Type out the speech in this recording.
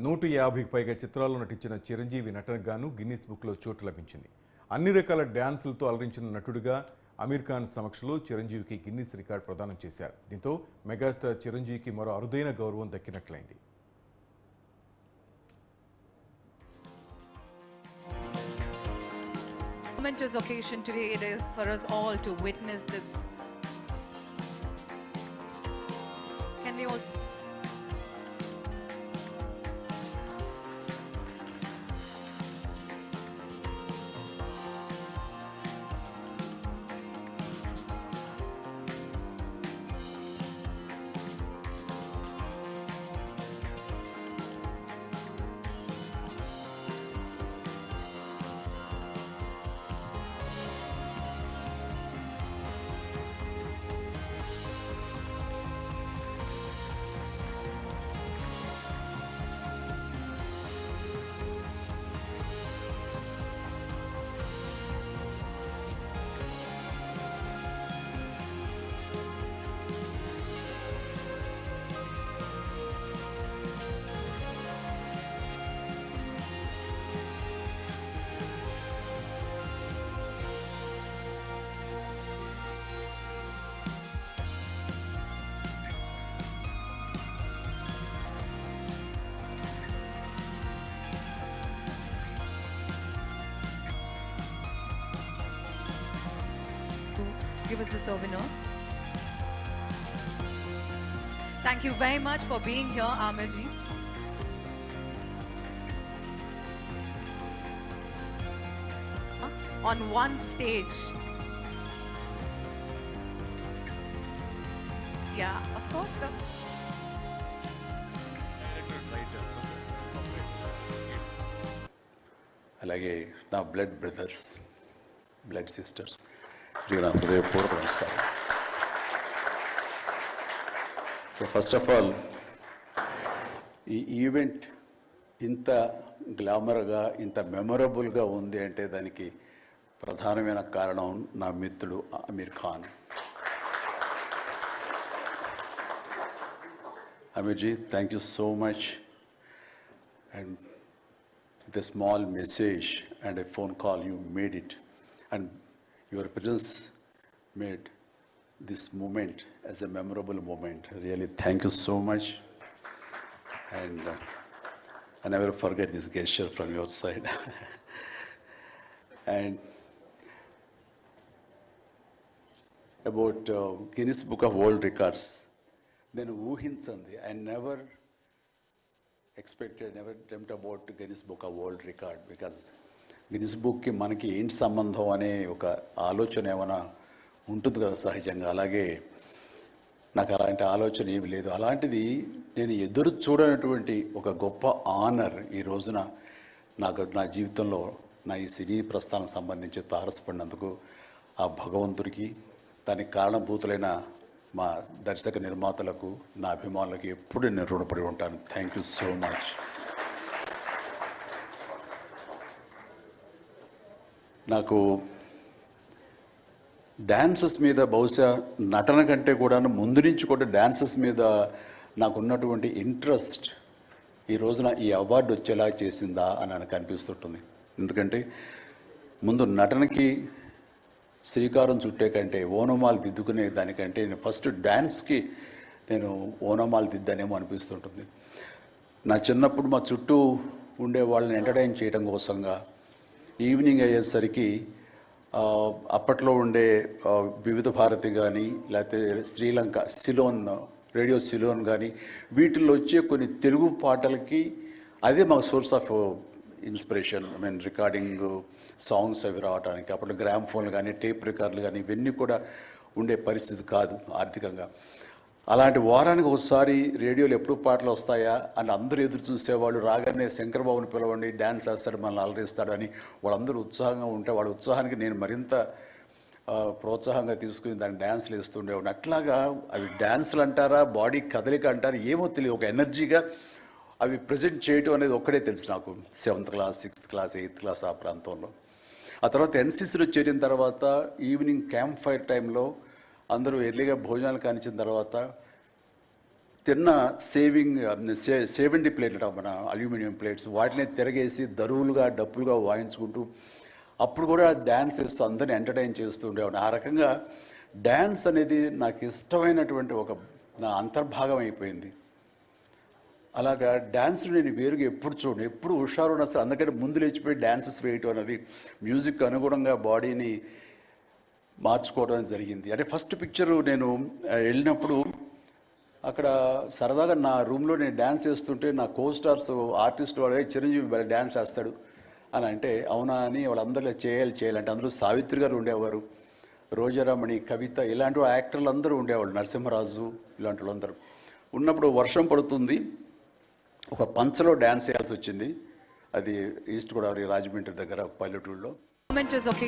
150కి పైగా చిత్రాల్లో నటించిన చిరంజీవి నటనకు గాను గిన్నిస్ బుక్లో చోటు లభించింది. అన్ని రకాల డ్యాన్సులతో అలరించిన నటుడిగా అమీర్ ఖాన్ సమక్షంలో చిరంజీవికి గిన్నిస్ రికార్డు ప్రదానం చేశారు. దీంతో మెగాస్టార్ చిరంజీవికి మరో అరుదైన గౌరవం దక్కినట్లయింది. Momentous occasion today it is for us all to witness this. Can we all give us the souvenir? Thank you very much for being here, Amir ji. On one stage. Yeah, of course. అలాగే నా blood brothers, blood sisters, నా హృదయపూర్వక నమస్కారం. So first of all ఈ event ఇంత గ్లామర్గా, ఇంత మెమొరబుల్గా ఉంది అంటే దానికి ప్రధానమైన కారణం నా మిత్రుడు Aamir Khan. Aamirji, thank you so much. And with a small message and a phone call, you made it, and your presence made this moment as a memorable moment. Really, thank you so much, and I never forget this gesture from your side. And about Guinness Book of World Records, then ఊహించండి, I never expected, never dreamt about Guinness Book of World Record, because Guinness Bookకి మనకి ఏంటి సంబంధం అనే ఒక ఆలోచన ఏమైనా ఉంటుంది కదా సహజంగా. అలాగే నాకు అలాంటి ఆలోచన ఏమి లేదు. అలాంటిది నేను ఎదురు చూడనటువంటి ఒక గొప్ప ఆనర్ ఈ రోజున నాకు నా జీవితంలో నా ఈ సినీ ప్రస్థానం సంబంధించి తారసపడినందుకు ఆ భగవంతుడికి, దానికి కారణభూతులైన మా దర్శక నిర్మాతలకు, నా అభిమానులకు ఎప్పుడు నేను రుణపడి ఉంటాను. Thank you so much. నాకు డ్యాన్సెస్ మీద, బహుశా నటన కంటే కూడా ముందు నుంచి కూడా డ్యాన్సెస్ మీద నాకున్నటువంటి ఇంట్రెస్ట్ ఈ రోజున ఈ అవార్డు వచ్చేలా చేసిందా అని నాకు అనిపిస్తుంటుంది. ఎందుకంటే ముందు నటనకి శ్రీకారం చుట్టే కంటే, ఓనమాలు దిద్దుకునే దానికంటే నేను ఫస్ట్ డ్యాన్స్కి నేను ఓనమాలు దిద్దానేమో అనిపిస్తుంటుంది. నా చిన్నప్పుడు మా చుట్టూ ఉండే వాళ్ళని ఎంటర్టైన్ చేయడం కోసంగా ఈవినింగ్ అయ్యేసరికి అప్పట్లో ఉండే వివిధ భారతి కానీ, లేకపోతే శ్రీలంక సిలోన్, రేడియో సిలోన్ కానీ, వీటిల్లో వచ్చే కొన్ని తెలుగు పాటలకి అదే మాకు source of inspiration. I mean recording songs అవి రావడానికి. అప్పుడు గ్రామ్ ఫోన్లు కానీ, టేప్ రికార్డులు కానీ ఇవన్నీ కూడా ఉండే పరిస్థితి కాదు ఆర్థికంగా. అలాంటి వారానికి ఒకసారి రేడియోలో ఎప్పుడు పాటలు వస్తాయా అని అందరూ ఎదురు చూసేవాళ్ళు. రాగానే శంకర్బాబుని పిలవండి, డ్యాన్స్ వేస్తాడు, మనల్ని అలరిస్తాడు అని వాళ్ళందరూ ఉత్సాహంగా ఉంటే, వాళ్ళ ఉత్సాహానికి నేను మరింత ప్రోత్సాహంగా తీసుకుని దాన్ని డ్యాన్స్లు వేస్తుండేవాడిని. అట్లాగా అవి డ్యాన్సులు అంటారా, బాడీ కదలిక అంటారా ఏమో తెలియదు, ఒక ఎనర్జీగా అవి ప్రజెంట్ చేయటం అనేది ఒక్కడే తెలుసు నాకు. 7th class, 6th class, 8th class ఆ ప్రాంతంలో. ఆ తర్వాత ఎన్సీసీలో చేరిన తర్వాత ఈవినింగ్ క్యాంప్ ఫైర్ టైంలో అందరూ ఎర్లీగా భోజనాలు కానిచ్చిన తర్వాత తిన్న సేవింగ్ ప్లేట్లు మన అల్యూమినియం ప్లేట్స్ వాటిని తిరగేసి దరువులుగా డప్పులుగా వాయించుకుంటూ అప్పుడు కూడా డ్యాన్స్ చేస్తూ అందరిని ఎంటర్టైన్ చేస్తూ ఉండేవాడిని. ఆ రకంగా డ్యాన్స్ అనేది నాకు ఇష్టమైనటువంటి ఒక నా అంతర్భాగం అయిపోయింది. అలాగా డ్యాన్స్ నేను వేరుగా ఎప్పుడు చూడను, ఎప్పుడు హుషారు ఉన్న అసలు అందుకంటే ముందు లేచిపోయి డ్యాన్సెస్ వేయటం అనేది మ్యూజిక్ అనుగుణంగా బాడీని మార్చుకోవడం జరిగింది. అంటే ఫస్ట్ పిక్చరు నేను వెళ్ళినప్పుడు అక్కడ సరదాగా నా రూమ్లో నేను డ్యాన్స్ చేస్తుంటే నా కో స్టార్స్ ఆర్టిస్ట్ వాడే చిరంజీవి డ్యాన్స్ వేస్తాడు అని అంటే అవునా అని వాళ్ళందరూ చేయాలంటే అందులో సావిత్రి గారు ఉండేవారు, రోజారామణి, కవిత ఇలాంటి యాక్టర్లు అందరూ ఉండేవాళ్ళు, నరసింహరాజు ఇలాంటి వాళ్ళందరూ ఉన్నప్పుడు వర్షం పడుతుంది. ఒక పంచలో డ్యాన్స్ చేయాల్సి వచ్చింది. అది ఈస్ట్ గోదావరి రాజమండ్రి దగ్గర పల్లెటూరులో. Government is okay